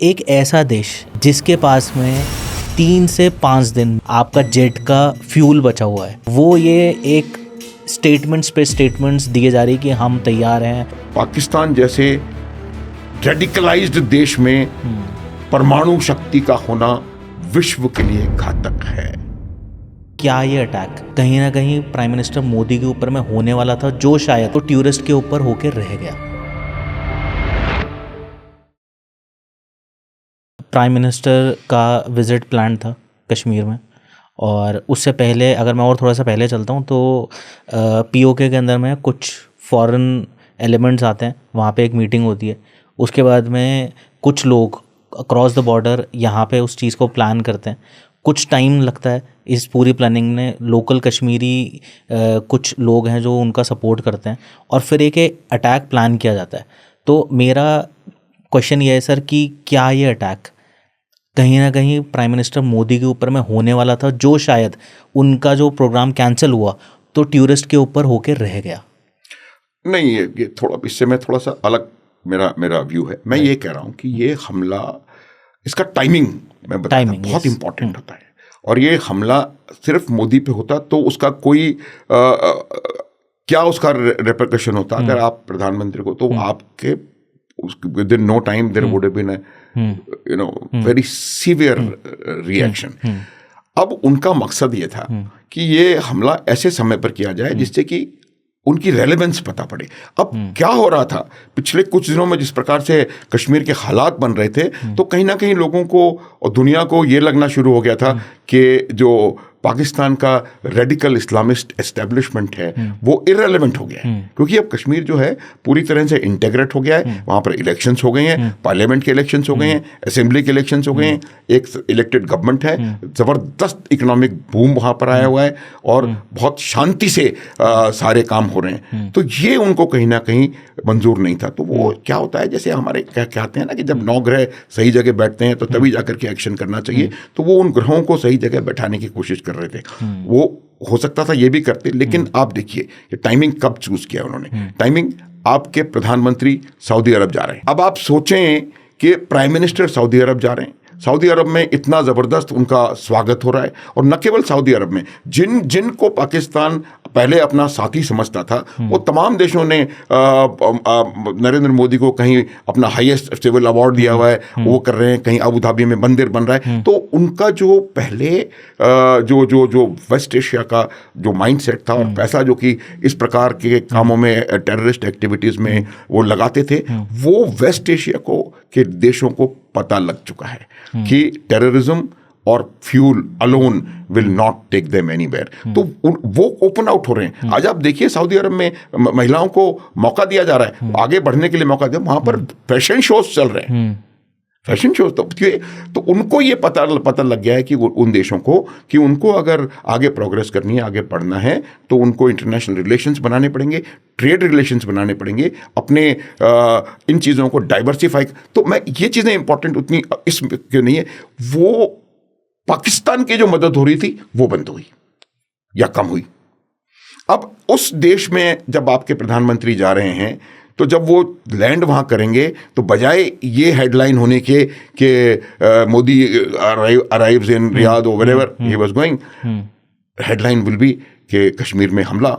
एक ऐसा देश जिसके पास में 3 से 5 दिन आपका जेट का फ्यूल बचा हुआ है, वो ये एक स्टेटमेंट्स पे स्टेटमेंट्स दिए जा रही कि हम तैयार हैं। पाकिस्तान जैसे रेडिकलाइज्ड देश में परमाणु शक्ति का होना विश्व के लिए घातक है। क्या ये अटैक कहीं ना कहीं प्राइम मिनिस्टर मोदी के ऊपर में होने वाला था, जो शायद तो टूरिस्ट के ऊपर होके रह गया। प्राइम मिनिस्टर का विज़िट प्लान था कश्मीर में, और उससे पहले अगर मैं और थोड़ा सा पहले चलता हूँ तो पीओके के अंदर में कुछ फॉरेन एलिमेंट्स आते हैं, वहाँ पे एक मीटिंग होती है। उसके बाद में कुछ लोग अक्रॉस द बॉर्डर यहाँ पे उस चीज़ को प्लान करते हैं। कुछ टाइम लगता है इस पूरी प्लानिंग में, लोकल कश्मीरी कुछ लोग हैं जो उनका सपोर्ट करते हैं, और फिर एक अटैक प्लान किया जाता है। तो मेरा क्वेश्चन ये है सर कि क्या ये अटैक कहीं ना कहीं प्राइम मिनिस्टर मोदी के ऊपर में होने वाला था, जो शायद उनका जो प्रोग्राम कैंसिल हुआ तो टूरिस्ट के ऊपर होके रह गया? नहीं, ये थोड़ा इससे मैं थोड़ा सा अलग मेरा व्यू है। मैं ये कह रहा हूँ कि ये हमला, इसका टाइमिंग मैं बताता हूँ, बहुत इंपॉर्टेंट होता है। और ये हमला सिर्फ मोदी पे होता तो उसका कोई क्या उसका रेपरकशन होता अगर आप प्रधानमंत्री को, तो आपके within no time there would have been a very severe reaction. अब उनका मकसद ये था कि ये हमला ऐसे समय पर किया जाए जिससे कि उनकी रेलेवेंस पता पड़े। अब क्या हो रहा था पिछले कुछ दिनों में, जिस प्रकार से कश्मीर के हालात बन रहे थे, तो कहीं ना कहीं लोगों को और दुनिया को ये लगना शुरू हो गया था कि जो पाकिस्तान का रेडिकल इस्लामिस्ट एस्टेब्लिशमेंट है वो इररेलेवेंट हो गया है, क्योंकि अब कश्मीर जो है पूरी तरह से इंटेग्रेट हो गया है। वहाँ पर इलेक्शंस हो गए हैं, पार्लियामेंट के इलेक्शंस हो गए हैं, असेंबली के इलेक्शंस हो गए हैं, एक इलेक्टेड गवर्नमेंट है, ज़बरदस्त इकोनॉमिक बूम वहाँ पर आया हुआ है और बहुत शांति से सारे काम हो रहे हैं। तो ये उनको कहीं ना कहीं मंजूर नहीं था। तो वो क्या होता है, जैसे हमारे क्या कहते हैं ना कि जब 9 ग्रह सही जगह बैठते हैं तो तभी जाकर के एक्शन करना चाहिए। तो वो उन ग्रहों को सही जगह बैठाने की कोशिश कर रहे थे। वो हो सकता था ये भी करते, लेकिन आप देखिए कि टाइमिंग कब चूज किया उन्होंने। टाइमिंग, आपके प्रधानमंत्री सऊदी अरब जा रहे हैं। अब आप सोचें कि प्राइम मिनिस्टर सऊदी अरब जा रहे हैं, सऊदी अरब में इतना ज़बरदस्त उनका स्वागत हो रहा है, और न केवल सऊदी अरब में, जिनको पाकिस्तान पहले अपना साथी समझता था, वो तमाम देशों ने नरेंद्र मोदी को कहीं अपना हाईएस्ट सिविल अवार्ड दिया हुआ है, वो कर रहे हैं, कहीं अबू धाबी में मंदिर बन रहा है। तो उनका जो पहले जो वेस्ट एशिया का जो माइंडसेट था और पैसा जो कि इस प्रकार के कामों में, टेररिस्ट एक्टिविटीज़ में वो लगाते थे, वो वेस्ट एशिया के देशों को पता लग चुका है कि टेररिज्म और fuel alone will not take them anywhere. तो वो ओपन आउट हो रहे हैं। आज आप देखिए सऊदी अरब में महिलाओं को मौका दिया जा रहा है, आगे बढ़ने के लिए मौका दिया। वहां पर फैशन शोज चल रहे हैं, फैशन शोज। तो उनको ये पता लग गया है कि उन देशों को कि उनको अगर आगे प्रोग्रेस करनी है, आगे बढ़ना है, तो उनको इंटरनेशनल रिलेशंस बनाने पड़ेंगे, ट्रेड रिलेशंस बनाने पड़ेंगे, अपने इन चीज़ों को डाइवर्सिफाई। तो मैं ये चीज़ें इंपॉर्टेंट उतनी इसके नहीं है। वो पाकिस्तान की जो मदद हो रही थी वो बंद हुई या कम हुई। अब उस देश में जब आपके प्रधानमंत्री जा रहे हैं, तो जब वो लैंड वहाँ करेंगे, तो बजाय ये हेडलाइन होने के कि मोदी अराइव्स इन रियाद और wherever he was going, headline will be कि कश्मीर में हमला,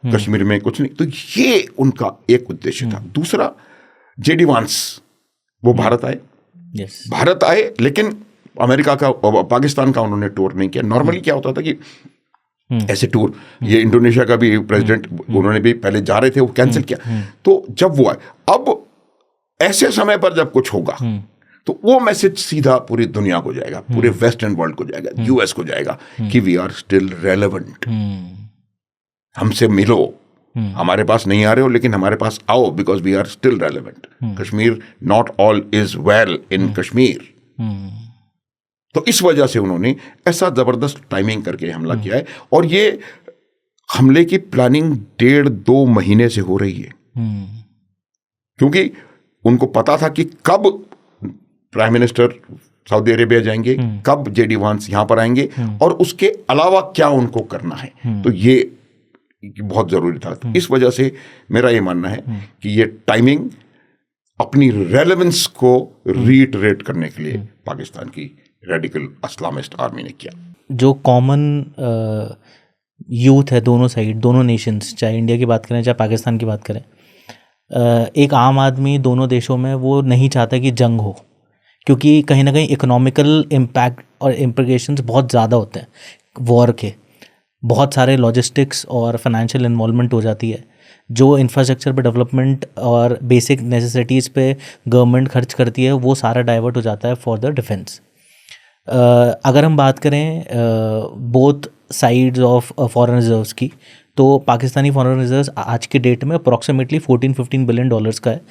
कश्मीर में कुछ नहीं। तो ये उनका एक उद्देश्य था। दूसरा, जेडी वांस वो भारत आए, भारत आए, लेकिन अमेरिका का, पाकिस्तान का उन्होंने टूर नहीं किया। नॉर्मली क्या होता था कि ऐसे टूर, ये इंडोनेशिया का भी प्रेसिडेंट, उन्होंने भी पहले जा रहे थे, वो कैंसिल किया। तो जब वो आए, अब ऐसे समय पर जब कुछ होगा तो वो मैसेज सीधा पूरी दुनिया को जाएगा, पूरे वेस्टर्न वर्ल्ड को जाएगा, यूएस को जाएगा कि वी आर स्टिल रेलेवेंट, हमसे मिलो, हमारे पास नहीं आ रहे हो लेकिन हमारे पास आओ, because we are still relevant. Kashmir, not all is well in Kashmir. तो इस वजह से उन्होंने ऐसा जबरदस्त टाइमिंग करके हमला किया है, और ये हमले की प्लानिंग 1.5-2 महीने से हो रही है, क्योंकि उनको पता था कि कब प्राइम मिनिस्टर सऊदी अरेबिया जाएंगे, कब जेडी वांस यहां पर आएंगे, और उसके अलावा क्या उनको करना है। तो ये बहुत जरूरी था। इस वजह से मेरा ये मानना है कि ये टाइमिंग अपनी रेलेवेंस को रीइटरेट करने के लिए पाकिस्तान की रेडिकल इस्लामिस्ट आर्मी ने किया। जो कॉमन यूथ है दोनों साइड, दोनों नेशंस, चाहे इंडिया की बात करें चाहे पाकिस्तान की बात करें, एक आम आदमी दोनों देशों में वो नहीं चाहता कि जंग हो, क्योंकि कहीं ना कहीं इकोनॉमिकल इम्पैक्ट और इम्प्लिकेशंस बहुत ज़्यादा होते हैं वॉर के। बहुत सारे लॉजिस्टिक्स और फाइनेंशियल इन्वॉल्वमेंट हो जाती है, जो इंफ्रास्ट्रक्चर पे डेवलपमेंट और बेसिक नेसेसिटीज़ पे गवर्नमेंट खर्च करती है, वो सारा डाइवर्ट हो जाता है फॉर द डिफेंस। अगर हम बात करें both sides of foreign reserves की, तो पाकिस्तानी फॉरेन रिजर्व्स आज के डेट में अप्रॉक्सीमेटली 14-15 बिलियन डॉलर्स का है,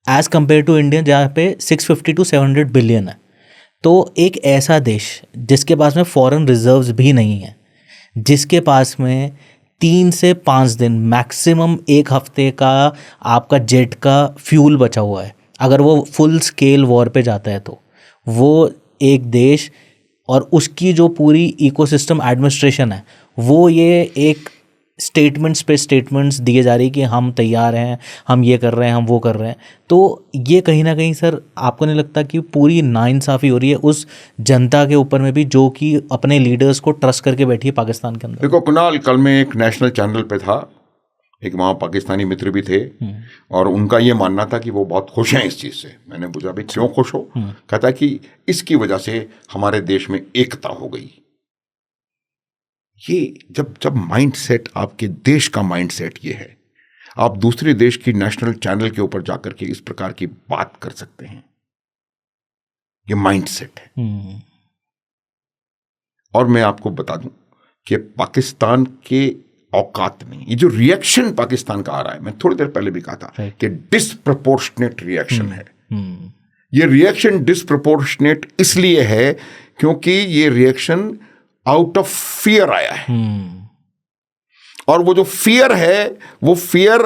एज़ कम्पेयर टू इंडिया जहाँ पे 650 to 700 बिलियन है। तो एक ऐसा देश जिसके पास में फॉरेन रिजर्व्स भी नहीं है, जिसके पास में 3 से 5 दिन मैक्सिमम 1 हफ्ते का आपका जेट का फ्यूल बचा हुआ है, अगर वो फुल स्केल वॉर पे जाता है, तो वो एक देश और उसकी जो पूरी इकोसिस्टम एडमिनिस्ट्रेशन है, वो ये एक स्टेटमेंट्स पे स्टेटमेंट्स दिए जा रही कि हम तैयार हैं, हम ये कर रहे हैं, हम वो कर रहे हैं। तो ये कहीं ना कहीं सर आपको नहीं लगता कि पूरी नाइंसाफ़ी हो रही है उस जनता के ऊपर में भी, जो कि अपने लीडर्स को ट्रस्ट करके बैठी है पाकिस्तान के अंदर? देखो कुणाल, कल मैं एक नेशनल चैनल पे था, एक वहाँ पाकिस्तानी मित्र भी थे, और उनका ये मानना था कि वो बहुत खुश हैं इस चीज़ से। मैंने पूछा भाई क्यों खुश हो? कहता कि इसकी वजह से हमारे देश में एकता हो गई। ये जब माइंडसेट, आपके देश का माइंडसेट ये है, आप दूसरे देश की नेशनल चैनल के ऊपर जाकर के इस प्रकार की बात कर सकते हैं, ये माइंडसेट है। और मैं आपको बता दूं कि पाकिस्तान के औकात में ये जो रिएक्शन पाकिस्तान का आ रहा है, मैं थोड़ी देर पहले भी कहा था कि डिसप्रपोर्शनेट रिएक्शन है। ये रिएक्शन डिसप्रपोर्शनेट इसलिए है क्योंकि ये रिएक्शन आउट ऑफ फियर आया है। और वो जो फियर है, वो फियर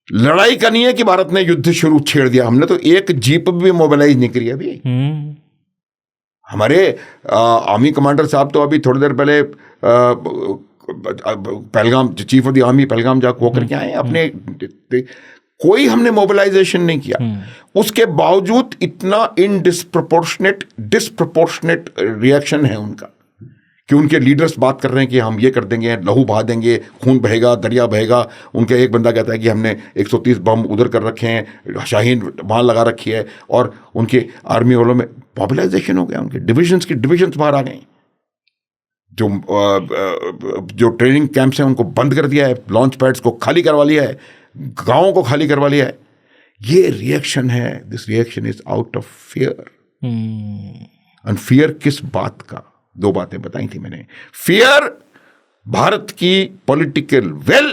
लड़ाई का नहीं है कि भारत ने युद्ध शुरू छेड़ दिया। हमने तो एक जीप भी मोबिलाइज नहीं करी अभी। हमारे आर्मी कमांडर साहब तो अभी थोड़ी देर पहले Pahalgam, chief of the army Pahalgam जा होकर के आए अपने, कोई हमने मोबिलाइजेशन नहीं किया। उसके बावजूद इतना डिसप्रपोर्शनेट रिएक्शन है उनका कि उनके लीडर्स बात कर रहे हैं कि हम ये कर देंगे, लहू बहा देंगे, खून बहेगा, दरिया बहेगा। उनका एक बंदा कहता है कि हमने 130 बम उधर कर रखे हैं, शाहीन वहाँ लगा रखी है, और उनके आर्मी वालों में मोबिलाइजेशन हो गया, उनके डिविजन्स बाहर आ गए। जो ट्रेनिंग कैंप्स हैं उनको बंद कर दिया है, लॉन्च पैड्स को खाली करवा लिया है, गाँवों को खाली करवा लिया है। ये रिएक्शन है, this reaction is out of fear. And fear किस बात का? 2 बातें बताई थी मैंने। फियर भारत की पॉलिटिकल विल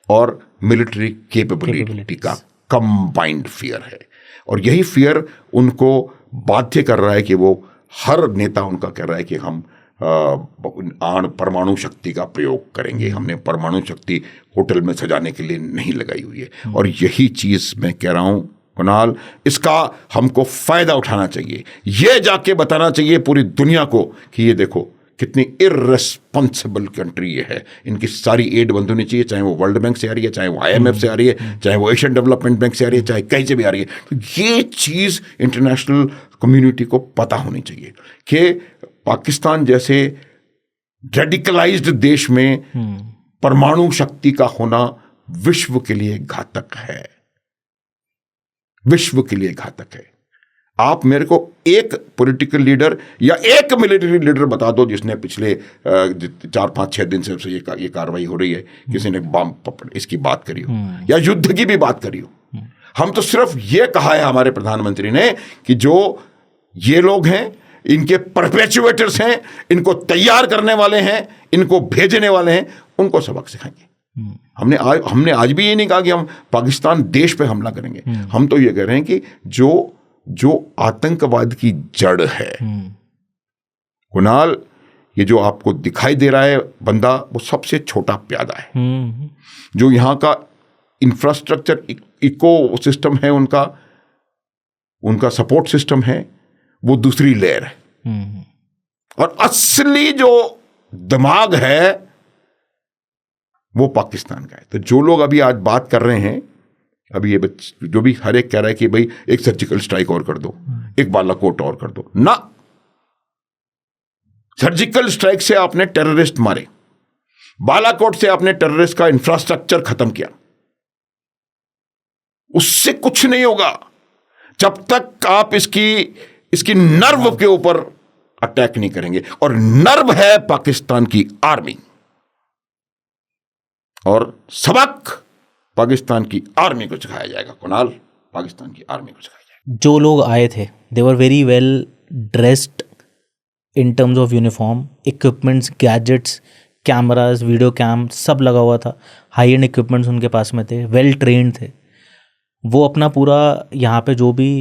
और मिलिट्री कैपेबिलिटी का कंबाइंड फियर है, और यही फियर उनको बाध्य कर रहा है कि वो, हर नेता उनका कह रहा है कि हम परमाणु शक्ति का प्रयोग करेंगे। हमने परमाणु शक्ति होटल में सजाने के लिए नहीं लगाई हुई है। और यही चीज़ मैं कह रहा हूँ कुणाल, इसका हमको फ़ायदा उठाना चाहिए। ये जाके बताना चाहिए पूरी दुनिया को कि ये देखो कितनी इर्रेस्पॉन्सिबल कंट्री ये है। इनकी सारी एड बंद होनी चाहिए, चाहे वो वर्ल्ड बैंक से आ रही है, चाहे वो IMF से आ रही है, चाहे वो एशियन डेवलपमेंट बैंक से आ रही है, चाहे कहीं से भी आ रही है। तो ये चीज़ इंटरनेशनल कम्युनिटी को पता होनी चाहिए कि पाकिस्तान जैसे रेडिकलाइज्ड देश में परमाणु शक्ति का होना विश्व के लिए घातक है, विश्व के लिए घातक है। आप मेरे को एक पॉलिटिकल लीडर या एक मिलिट्री लीडर बता दो जिसने पिछले 4-5-6 दिन से ये कार्रवाई हो रही है, किसी ने बम इसकी बात करी हो या युद्ध की भी बात करी हो। हम तो सिर्फ ये कहा है हमारे प्रधानमंत्री ने कि जो ये लोग हैं, इनके परपेचुएटर्स हैं, इनको तैयार करने वाले हैं, इनको भेजने वाले हैं, उनको सबक सिखाएंगे। हमने आज भी ये नहीं कहा कि हम पाकिस्तान देश पे हमला करेंगे। हम तो ये कह रहे हैं कि जो आतंकवाद की जड़ है कुणाल, ये जो आपको दिखाई दे रहा है बंदा, वो सबसे छोटा प्यादा है। जो यहाँ का इंफ्रास्ट्रक्चर इको सिस्टम है, उनका सपोर्ट सिस्टम है, वो दूसरी लेयर है। और असली जो दिमाग है वो पाकिस्तान का है। तो जो लोग अभी आज बात कर रहे हैं अभी ये जो भी हर एक कह रहा है कि भाई एक सर्जिकल स्ट्राइक और कर दो, एक बालाकोट और कर दो, ना, सर्जिकल स्ट्राइक से आपने टेररिस्ट मारे, बालाकोट से आपने टेररिस्ट का इंफ्रास्ट्रक्चर खत्म किया, उससे कुछ नहीं होगा जब तक आप इसकी नर्व के ऊपर अटैक नहीं करेंगे। और नर्व है पाकिस्तान की आर्मी, और सबक पाकिस्तान की आर्मी को सिखाया जाएगा, कुणाल, पाकिस्तान की आर्मी को सिखाया जाएगा। जो लोग आए थे they were very well dressed in terms of uniform, equipments, gadgets, cameras, video cam सब लगा हुआ था, हाई एंड इक्विपमेंट्स उनके पास में थे, वेल ट्रेंड थे। वो अपना पूरा यहाँ पे जो भी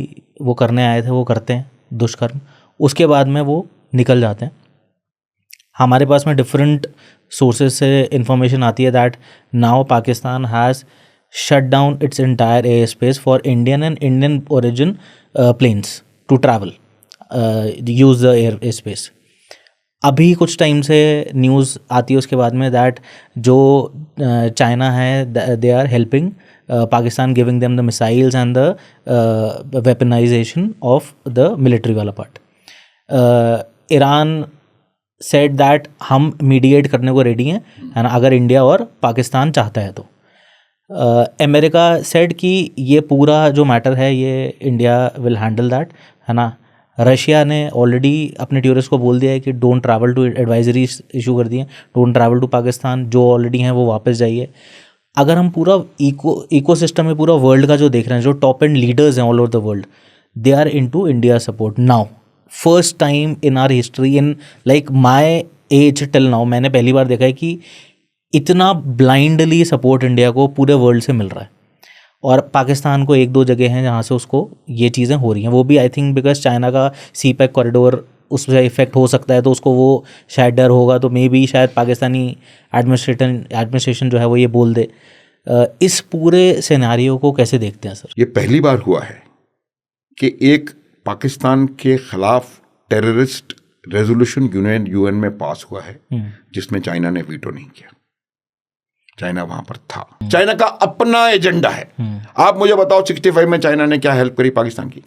वो करने आए थे वो करते हैं दुष्कर्म, उसके बाद में वो निकल जाते हैं। हमारे पास में डिफरेंट सोर्सेज से इंफॉर्मेशन आती है that now Pakistan has shut down its entire air space for Indian and Indian origin planes to travel use the air space. अभी कुछ टाइम से न्यूज़ आती है उसके बाद में दैट जो चाइना है they are helping Pakistan, giving them the missiles and the weaponization of the military वाला part. ईरान said that हम मीडिएट करने को रेडी हैं, है ना, अगर इंडिया और पाकिस्तान चाहता है तो। अमेरिका said कि ये पूरा जो मैटर है ये इंडिया विल हैंडल दैट, है ना। रशिया ने ऑलरेडी अपने टूरिस्ट को बोल दिया है कि don't travel to, advisory issue कर दिए, डोंट ट्रैवल टू पाकिस्तान, जो ऑलरेडी हैं वो वापस जाइए। अगर हम पूरा इकोसिस्टम में पूरा वर्ल्ड का जो देख रहे हैं, जो टॉप एंड लीडर्स हैं all over the world, they are into India support now, first time in our history, in like my age till now, मैंने पहली बार देखा है कि इतना ब्लाइंडली सपोर्ट इंडिया को पूरे वर्ल्ड से मिल रहा है। और पाकिस्तान को एक दो जगह हैं जहाँ से उसको ये चीज़ें हो रही हैं, वो भी आई थिंक बिकॉज चाइना का सी पैक कॉरिडोर उससे इफेक्ट हो सकता है, तो उसको वो शायद डर होगा, तो मे बी शायद पाकिस्तानी एडमिनिस्ट्रेशन जो है वो ये बोल दे। इस पूरे सिनेरियो को कैसे देखते हैं सर? ये पहली बार हुआ है कि एक पाकिस्तान के खिलाफ टेररिस्ट रेजोल्यूशन यूएन में पास हुआ है जिसमें चाइना ने वीटो नहीं किया। चाइना वहां पर था, चाइना का अपना एजेंडा है। आप मुझे बताओ 65 में चाइना ने क्या हेल्प करी पाकिस्तान की,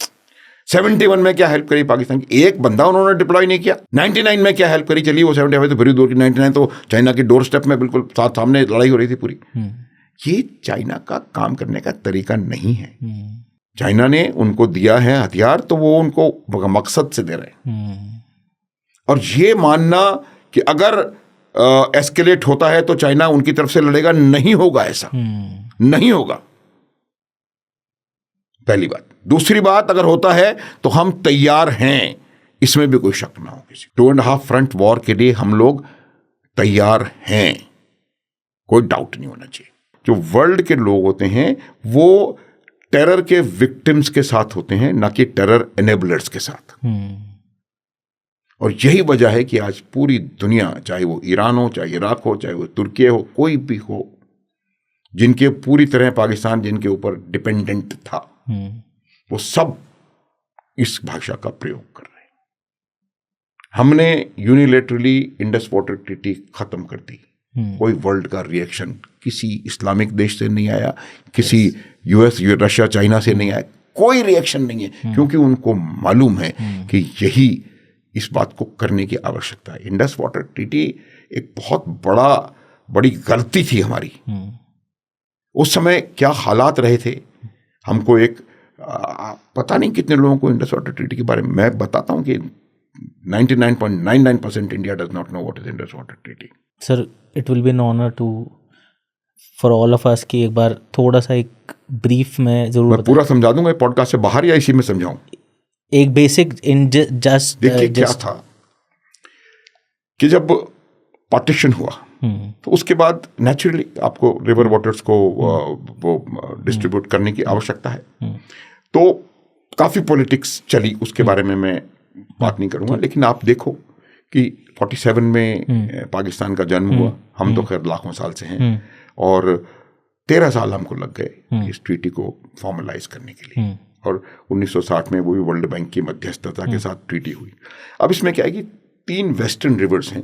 71 में क्या हेल्प करी पाकिस्तान की, एक बंदा उन्होंने डिप्लॉय नहीं किया। 99 में क्या हेल्प करी, चलिए वो 75 तो बड़ी दूर की, 99 तो चाइना के डोर स्टेप में बिल्कुल सामने लड़ाई हो रही थी पूरी। ये चाइना का काम करने का तरीका नहीं है। चाइना ने उनको दिया है हथियार तो वो उनको मकसद से दे रहे हैं, और ये मानना कि अगर एस्केलेट होता है तो चाइना उनकी तरफ से लड़ेगा, नहीं होगा, ऐसा नहीं होगा, पहली बात। दूसरी बात, अगर होता है तो हम तैयार हैं, इसमें भी कोई शक ना हो किसी। 2.5 फ्रंट वॉर के लिए हम लोग तैयार हैं, कोई डाउट नहीं होना चाहिए। जो वर्ल्ड के लोग होते हैं वो टेरर के विक्टिम्स के साथ होते हैं, ना कि टेरर एनेबलर्स के साथ। और यही वजह है कि आज पूरी दुनिया, चाहे वो ईरान हो, चाहे इराक हो, चाहे वो तुर्की हो, कोई भी हो, जिनके पूरी तरह पाकिस्तान जिनके ऊपर डिपेंडेंट था, वो सब इस भाषा का प्रयोग कर रहे हैं। हमने यूनिलेटरली इंडस वाटर ट्रीटी खत्म कर दी, कोई वर्ल्ड का रिएक्शन किसी इस्लामिक देश से नहीं आया, किसी यूएस, रशिया, चाइना से नहीं आया, कोई रिएक्शन नहीं है, क्योंकि उनको मालूम है कि यही इस बात को करने की आवश्यकता है। इंडस वाटर ट्रीटी एक बहुत बड़ी गलती थी हमारी। उस समय क्या हालात रहे थे, हमको एक पता नहीं कितने लोगों को इंडस वाटर ट्रीटी के बारे में, मैं बताता हूं कि 99.99% India does not know what is Indus water treaty. Sir, it will be an honour to for all of us कि एक बार थोड़ा सा एक ब्रीफ में जरूर, मैं पूरा समझा दूंगा पॉडकास्ट से बाहर या इसी में समझाऊं। एक बेसिक इन जस्ट देखिए क्या था कि जब पार्टीशन हुआ तो उसके बाद नेचुरली आपको रिवर वाटर्स को वो डिस्ट्रीब्यूट करने की आवश्यकता है। तो काफ़ी पॉलिटिक्स चली, उसके बारे में मैं बात नहीं करूँगा, लेकिन आप देखो कि 47 में पाकिस्तान का जन्म हुआ, हम तो खैर लाखों साल से हैं, और 13 साल हमको लग गए इस ट्रीटी को फॉर्मलाइज करने के लिए, और 1960 में वो भी वर्ल्ड बैंक की मध्यस्थता के साथ ट्रीटी हुई। अब इसमें क्या है कि 3 वेस्टर्न रिवर्स हैं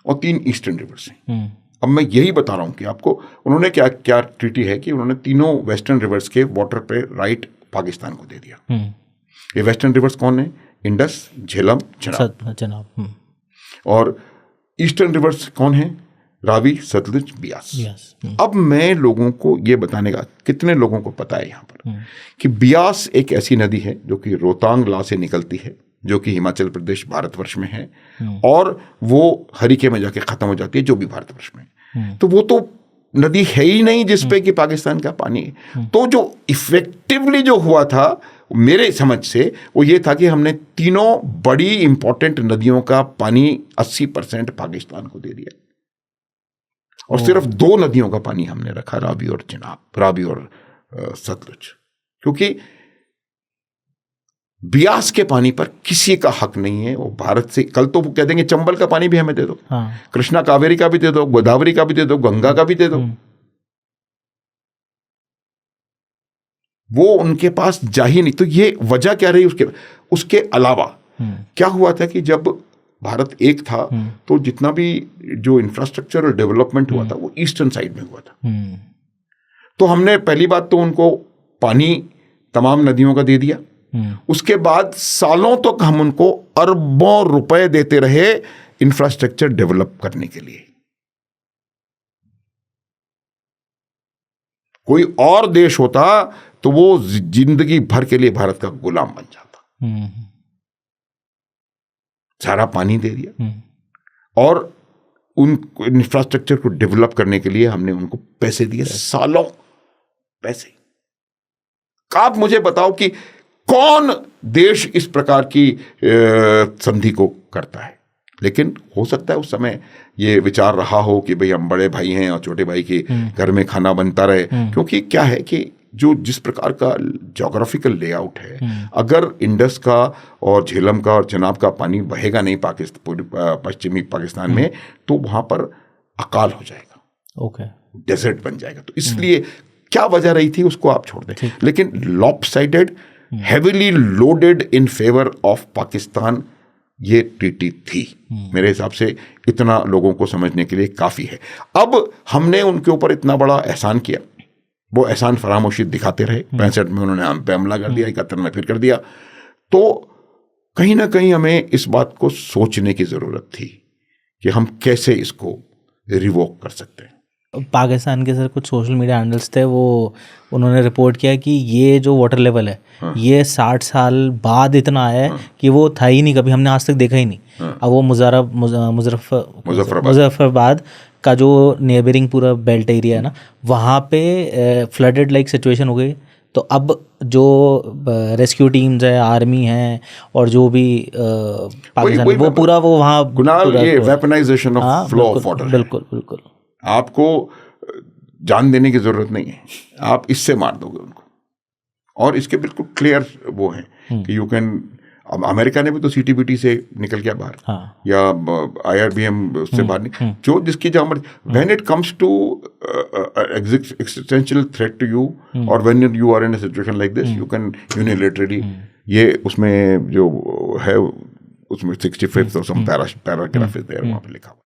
और 3 ईस्टर्न रिवर्स हैं। अब मैं यही बता रहा हूँ कि आपको उन्होंने क्या क्या ट्रीटी है कि उन्होंने तीनों वेस्टर्न रिवर्स के वाटर पे राइट पाकिस्तान को दे दिया। ये वेस्टर्न रिवर्स कौन है? इंडस, झेलम, चनाब। और ईस्टर्न रिवर्स कौन है? रावी, सतलुज, बियास। अब मैं लोगों को ये बताने का, कितने लोगों को पता है यहाँ पर कि बियास एक ऐसी नदी है जो कि रोहतांग ला से निकलती है, जो कि हिमाचल प्रदेश भारतवर्ष में है, और वो हरिके में जाके खत्म हो जाती है, जो भी भारतवर्ष में है। तो वो तो नदी है ही नहीं जिसपे कि पाकिस्तान का पानी है। तो जो इफेक्टिवली जो हुआ था मेरे समझ से वो ये था कि हमने तीनों बड़ी इंपॉर्टेंट नदियों का पानी 80% पाकिस्तान को दे दिया, और सिर्फ 2 नदियों का पानी हमने रखा, रावी और चिनाब, रावी और सतलुज। क्योंकि बियास के पानी पर किसी का हक नहीं है। वो भारत से, कल तो वो कह देंगे चंबल का पानी भी हमें दे दो, कृष्णा कावेरी का भी दे दो, गोदावरी का भी दे दो, गंगा का भी दे दो। वो उनके पास जा ही नहीं। तो ये वजह क्या रही उसके अलावा क्या हुआ था कि जब भारत एक था तो जितना भी जो इंफ्रास्ट्रक्चर और डेवलपमेंट हुआ था वो ईस्टर्न साइड में हुआ था। तो हमने पहली बात तो उनको पानी तमाम नदियों का दे दिया। उसके बाद सालों तक हम उनको अरबों रुपए देते रहे इंफ्रास्ट्रक्चर डेवलप करने के लिए। कोई और देश होता तो वो जिंदगी भर के लिए भारत का गुलाम बन जाता। सारा पानी दे दिया और उन इंफ्रास्ट्रक्चर को डेवलप करने के लिए हमने उनको पैसे दिए, सालों पैसे। आप मुझे बताओ कि कौन देश इस प्रकार की संधि को करता है? लेकिन हो सकता है उस समय ये विचार रहा हो कि भाई हम बड़े भाई हैं और छोटे भाई के घर में खाना बनता रहे। क्योंकि क्या है कि जो जिस प्रकार का ज्योग्राफिकल लेआउट है, अगर इंडस का और झेलम का और चनाब का पानी बहेगा नहीं पश्चिमी पाकिस्तान में, तो वहां पर अकाल हो जाएगा, डेजर्ट बन जाएगा। तो इसलिए क्या वजह रही थी उसको आप छोड़ दें। लेकिन lopsided, heavily loaded in favour of Pakistan ये ट्रीटी थी। मेरे हिसाब से इतना लोगों को समझने के लिए काफी है। अब हमने उनके ऊपर इतना बड़ा एहसान किया, वो एहसान फरामोशी दिखाते रहे। 65 में उन्होंने हम पे हमला कर दिया, 71 में फिर कर दिया। तो कहीं ना कहीं हमें इस बात को सोचने की जरूरत थी कि हम कैसे इसको रिवोक कर सकते हैं। पाकिस्तान के सर कुछ सोशल मीडिया हैंडल्स थे, वो उन्होंने रिपोर्ट किया कि ये जो वाटर लेवल है ये 60 साल बाद इतना आया है कि वो था ही नहीं, कभी हमने आज तक देखा ही नहीं। अब वो मुजफ्फराबाद का जो नेबरिंग पूरा बेल्ट एरिया है ना, वहाँ पे फ्लडेड लाइक सिचुएशन हो गई। तो अब जो रेस्क्यू टीम्स है, आर्मी है और जो भी पाकिस्तान, वो पूरा वो वहाँ ये weaponisation of flow of water. बिल्कुल आपको जान देने की जरूरत नहीं है, आप इससे मार दोगे उनको। और इसके बिल्कुल क्लियर वो हैं कि यू कैन, अब अमेरिका ने भी तो CTBT से निकल गया बाहर, या IRBM से बाहर निकल, जो जिसकी जहाँ when it comes to existential threat to you, और when you are in a situation like this, you can unilaterally, ये उसमें जो है उसमें 65th और सम पैराग्राफ इज देयर, वहाँ पे लिखा हुआ।